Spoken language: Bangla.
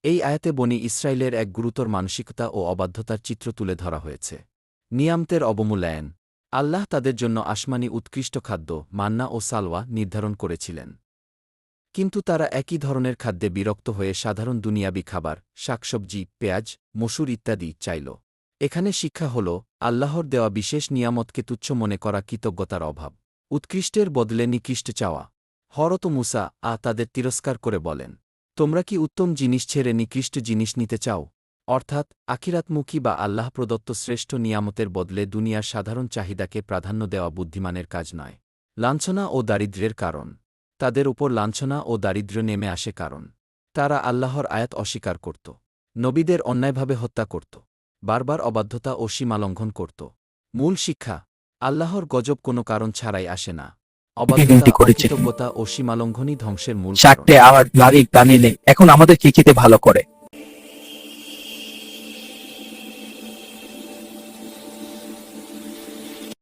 এই আয়াতে বনি ইসরায়েলের এক গুরুতর মানসিকতা ও অবাধ্যতার চিত্র তুলে ধরা হয়েছে। নিয়ামতের অবমূল্যায়ন। আল্লাহ তাদের জন্য আসমানি উৎকৃষ্ট খাদ্য মান্না ও সালওয়া নির্ধারণ করেছিলেন। কিন্তু তারা একই ধরনের খাদ্যে বিরক্ত হয়ে সাধারণ দুনিয়াবি খাবার, শাকসবজি, পেঁয়াজ, মসুর ইত্যাদি চাইল। এখানে শিক্ষা হল, আল্লাহর দেওয়া বিশেষ নিয়ামতকে তুচ্ছ মনে করা কৃতজ্ঞতার অভাব। উৎকৃষ্টের বদলে নিকৃষ্ট চাওয়া। হরত মুসা তাদের তিরস্কার করে বলেন, তোমরা কি উত্তম জিনিস ছেড়ে নিকৃষ্ট জিনিস নিতে চাও? অর্থাৎ আখিরাতমুখী বা আল্লাহ প্রদত্ত শ্রেষ্ঠ নিয়ামতের বদলে দুনিয়ার সাধারণ চাহিদাকে প্রাধান্য দেওয়া বুদ্ধিমানের কাজ নয়। লাঞ্ছনা ও দারিদ্র্যের কারণ। তাদের উপর লাঞ্ছনা ও দারিদ্র্য নেমে আসে কারণ তারা আল্লাহর আয়াত অস্বীকার করত, নবীদের অন্যায়ভাবে হত্যা করত, বারবার অবাধ্যতা ও সীমালঙ্ঘন করত। মূল শিক্ষা: আল্লাহর গজব কোনো কারণ ছাড়াই আসে না। অবাধ্যতা, অকৃতজ্ঞতা ও সীমালঙ্ঘনই ধ্বংসের মূল কারণ। চারটে আমার লারিক বানিয়ে এখন আমাদের কি খেতে ভালো করে।